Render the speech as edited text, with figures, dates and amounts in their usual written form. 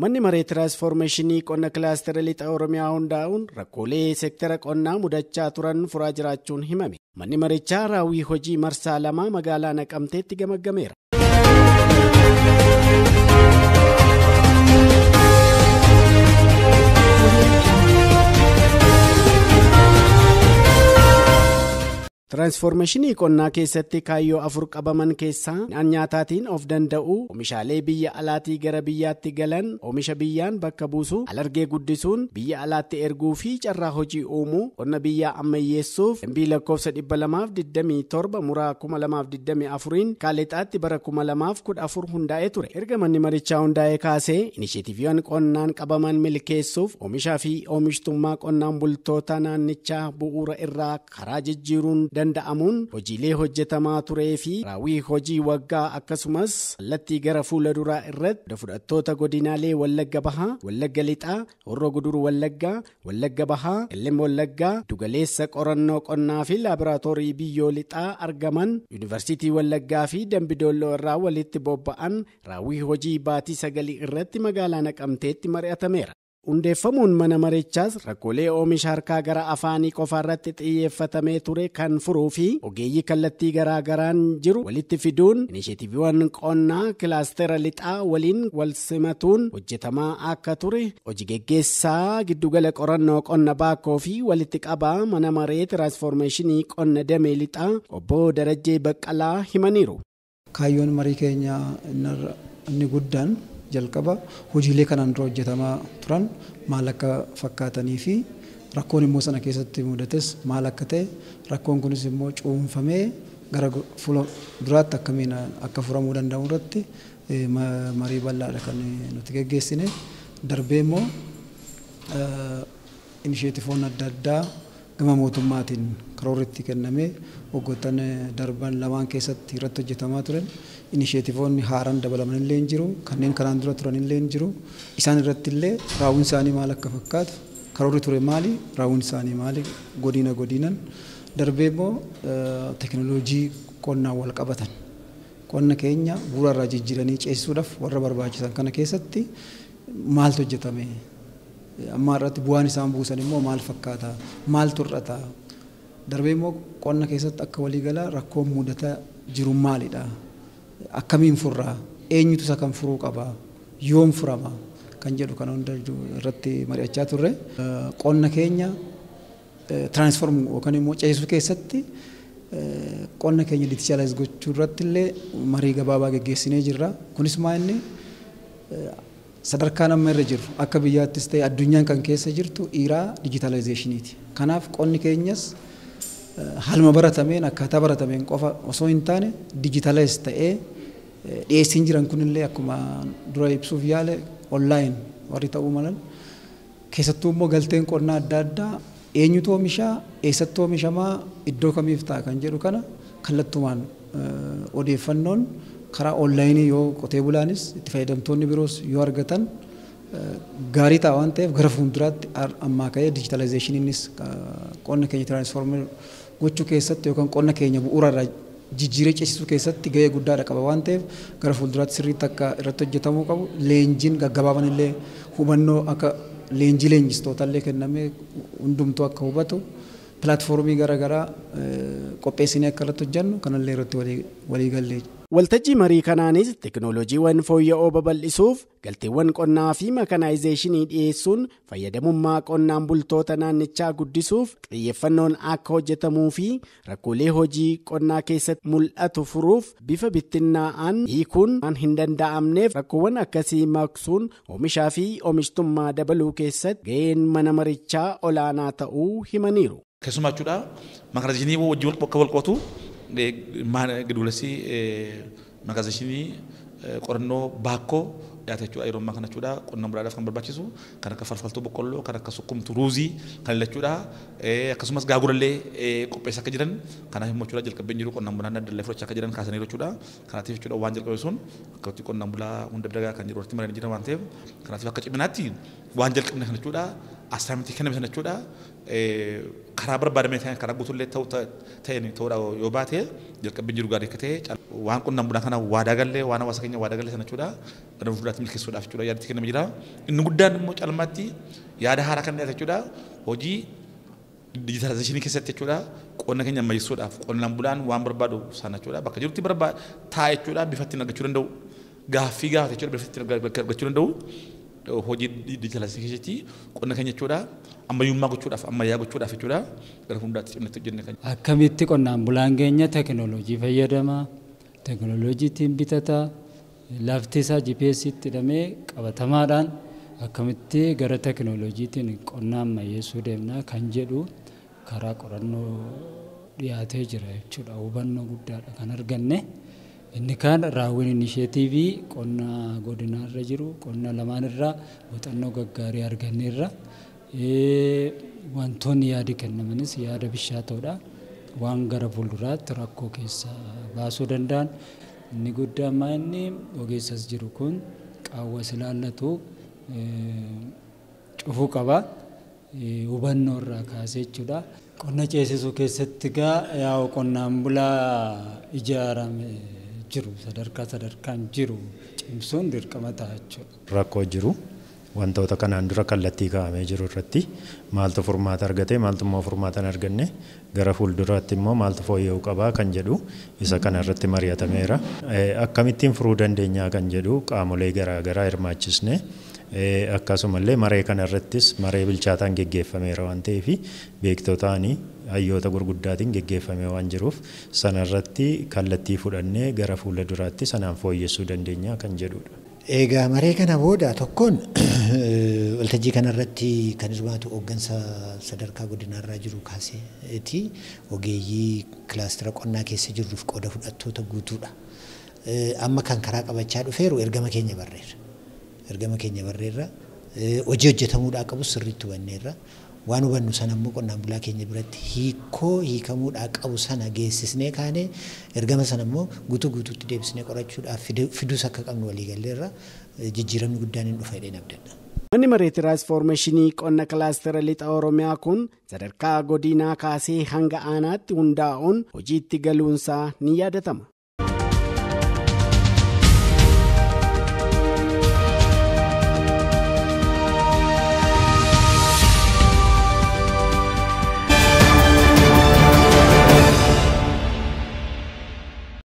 Manni maree tiraansfoormeeshinii qonna kilaastera lixa Oromiyaa hundaa'uun rakkoolee seektara qonnaa mudachaa turan furaa jiraachuun himame. Manni marichaa raawwii hojii marsaa 2 magaalaa Naqamteetti gamaggameera. Tiraansfoormeeshinii qonnaa keessatti kaayyoo 4 qabaman keessaa midhaan nyaataatiin of danda'uu, oomishaalee biyya alaatii gara biyyaatti galan oomisha biyyaan bakka buusuu, alargee guddisuun biyya alaatti erguu fi carraa hojii uumuu, qonna biyyaa ammayyeessuuf dambii lakkoofsa 227 muraa 2024 kaalexaatti bara 2014 hundaa'ee ture. Erga manni marichaa hundaa'ee kaasee inisheetiiviiwwan qonnaan qabaman milkeessuuf oomishaa fi oomishtummaa qonnaan bultoota naannichaa bu'uura irraa karaa jijjiiruun danda'amuun hojiilee hojjetamaa turee fi raawwii hojii waggaa akkasumas kallattii gara fuula duraa irratti fudhattoota godinaalee Wallagga Bahaa, Wallagga Lixaa, Horroo Guduruu Wallaggaa, Wallagga Bahaa, Qellem Wallaggaa, Dugaleessa qorannoo qonnaa fi laaboraatoorii biyyoo lixaa argaman Yuunivarsiitii Wallaggaa fi Dambidolloo irraa walitti bobba'an raawwii hojii baatii 9 irratti magaalaa Naqamteetti mari'atameera. Hundeeffamuun mana marichaas rakkoolee oomisha harkaa gara afaanii qofa irratti xiyyeeffatamee ture kan furuu fi ogeeyyii kallattii garaa garaan jiru walitti fiduun inisheetiiviiwwan qonnaa kilaastera lixaa waliin wal simatuun hojjetamaa akka ture hojii geggeessaa giddugala qorannoo qonna Baakkoo fi walitti qabaa mana maree tiraansfoormeeshinii qonna damee lixaa obbo Darajjee Baqqalaa himaniiru. Kaayyoon marii keenyaa inni guddaan jalqaba hojiilee kanaan dura hojjetamaa turan maal akka fakkaatanii fi rakkoon immoo sana keessatti mudates maal akka ta'e, rakkoon kunis immoo cuunfamee gara fuula duraatti akkamiin akka furamuu danda'u irratti marii bal'aadha kan nuti geggeessine. Darbee immoo inisheetiifoonni adda addaa gama mootummaatiin karoorritti kennamee waggoottan darban lamaan keessatti irratti hojjetamaa turan inisheetiifoonni haaraan dabalaman illee hin jiru, kanneen kanaan dura turan illee hin jiru. Isaan irratti illee raawwiin isaanii maal akka fakkaatu, karoorri ture maali, raawwiin isaanii maali, godinaan. Darbee immoo teekinooloojii qonnaan wal qabatan qonna keenya bu'uura irraa jijjiiranii ceesisuudhaaf warra barbaachisan kana keessatti maaltu hojjetame, amma irratti bu'aan isaan buusan immoo maal fakkaata, maal turrata. Darbee immoo qonna keessatti akka waliigalaa rakkoon mudataa jiru maalidha, akkamiin furraa, eenyutu isa kan furuu qaba, yoom furama kan jedhu kana hunda irratti mari'achaa turre. Qonna keenya tiraansfoorm yookaan immoo ceesisuu keessatti qonna keenya digitaalaayiz gochuu irratti illee marii gabaabaa geggeessinee jirra. Kunis maa inni sadarkaan amma irra jiru akka biyyaattis ta'e addunyaan kan keessa jirtu dhiiraa digitaalaayizeeshiniiti. Kanaaf qonni keenyas haaluma baratameen akkaataa baratameen qofa osoo hin taane digitaalaayiz ta'ee dhiyeessiin jiran kunillee akkuma dura ibsuuf yaale onlaayin warri ta'uu malan keessattuu immoo galteen qonnaa adda addaa eenyutu oomishaa, eessatti oomishamaa, iddoo kamiif ta'a kan jedhu kana kallattumaan odeeffannoon karaa onlaayinii yoo qotee bulaanis itti fayyadamtoonni biroos yoo argatan gaarii ta'a waan ta'eef gara fuulduraatti ammaa ka'ee digitaalaayizeeshiniinis qonna keenya tiraansfoormii gochuu keessatti yookaan qonna keenya bu'uura irraa jijjiiree ceesisuu keessatti gahee guddaadha qaba waan ta'eef gara fuulduraatti sirriitti akka irratti hojjetamuu qabu. Leenjiin gaggabaaban illee hubannoo akka leenjii leenjistoota illee kennamee hundumtuu akka hubatu pilaatfoormii garaagaraa qopheessinee akka irratti hojjennu kanallee irratti walii gallee. Waltajjii marii kanaanis teekinooloojiiwwan fooyya'oo babal'isuuf galteewwan qonnaa fi makanaayizeeshinii dhiyeessuun fayyadamummaa qonnaan bultoota naannichaa guddisuuf xiyyeeffannoon akka hojjetamuu fi rakkoolee hojii qonnaa keessatti mul'atu furuuf bifa bittinnaa'aan hiikuun waan hin danda'amneef rakkoowwan akkasii maqsuun oomishaa fi oomishtummaa dabaluu keessatti gaheen mana marichaa olaanaa ta'uu himaniiru. Keessumaachuudha makanaayizeeshinii wajjin bakka wal qabatu gidduuleessi makanaayizeeshinii qorannoo Baakkoo dhiyaate jechuudha. Yeroo ammaa kana jechuudha qonnaan bulaadhaaf kan barbaachisu kan akka falfaltuu boqqolloo, kan akka sukkumtuu ruuzii kan jechuudha. Akkasumas gaagurallee qopheessaa akka jiran kanaaf immoo jechuudha jalqabeen jiru qonnaan bulaan dallee fudhachaa akka jiran kaasanii jechuudha. Kanaatiif jechuudha waan jalqabe sun akkatti qonnaan bulaa hunda dagaa kan jiru irratti maranii jiran waan ta'eef kanaatiif akka ciminaatti waan jalqabne kana jechuudha assaayimentii kenname sana jechuudha. Karaa barbaadamee karaa guutuullee ta'een ta'uudha yoo baate jalqabeen jiru gaarii akka ta'e waan qonnaan bulaa kana waadaa galee waan hawaasa keenya waadaa galee sana jechuudha gara fuulduraatti milkeessuudhaaf jechuudha yaadatti kennama jira. Inni guddaan immoo caalmaatti yaada haaraa kan dhiyaate jechuudha hojii digitaalaayizeeshinii keessatti jechuudha qonna keenya ammayyeessuudhaaf qonnaan bulaan waan barbaadu sana jechuudha bakka jirutti taa'e jechuudha bifa ittiin argachuu danda'u gaaffii gaafate jechuudha bifa ittiin argachuu danda'u hojii digitaalaayizeeshinii keessatti qonna keenya jechuudha ammayyummaa gochuudhaaf ammayyaa gochuudhaaf jechuudha gara fuulduraatti cimnatti hojjenne kan. Akkamitti qonnaan bulaan keenya teekinooloojii fayyadama teekinooloojiitiin bitata lafti isaa GPSitti hidhamee qabatamaadhaan akkamitti gara teekinooloojiitiin qonna ammayyeessuu deemna kan jedhu karaa qorannoo dhiyaatee jira jechuudha hubannoo guddaadha kan arganne. Inni kaan raawwiin inisheetiivii qonna godinaarra jiru qonna lamaan irraa muuxannoo gaggaarii arganneerra wantoonni yaadi kennamanis yaada bishaatoodha waan gara fuulduraatti rakkoo keessa baasuu danda'an inni guddaan maa inni ogeessas jiru kun qaawwas ilaallatu cufuu qaba hubannoo irraa kaasee jechuudha. Qonna ceesisuu keessatti yaa qonnaan bulaa ijaarame jiru sadarkaan jiru cimsuun dirqama ta'a jechuudha. Rakkoo jiru wantoota kanaan dura kallattii kaa'amee jiru irratti maaltu furmaata argate maaltu immoo furmaata hin arganne gara fuulduraatti immoo maaltu fooyya'uu qabaa kan jedhu isa kana irratti mari'atameera. Akkamittiin furuu dandeenyaa kan jedhu qaamolee garaagaraa hirmaachisne akkasumallee maree kana irrattis maree bilchaataan geggeeffameera waan ta'eef beektotaanii hayyoota gurguddaatiin geggeeffamee waan jiruuf sana irratti kallattii fudhannee gara fuula duraatti sanaan fooyyessuu dandeenyaa kan jedhudha. Egaa maree kana booda tokkoon waltajjii kana irratti kan hirmaatu hooggansa sadarkaa godinaarraa jiru kaaseeti ogeeyyii kilaastera qonnaa keessa jirruuf qooda fudhattoota guutuudha. Amma kan karaa qabachaa dhufeeru ergama keenya barreerra hojii hojjetamuudhaa qabu sirriitti hubanneerra waan hubannu sana immoo qonnaan bulaa keenya biratti hiikamuudhaa qabu sana geessisnee kaanee ergama sana immoo guutuutti deebisnee qorachuudhaaf fiduus akka qabnu waliigalleerra jijjiiramni guddaan hin dhufa jedheen abdadha. Manni maree tiraansfoormeeshinii qonna kilaastera lixa Oromiyaa kun sadarkaa godinaa kaasee hanga aanaatti hundaa'uun hojiitti galuunsaa ni yaadatama.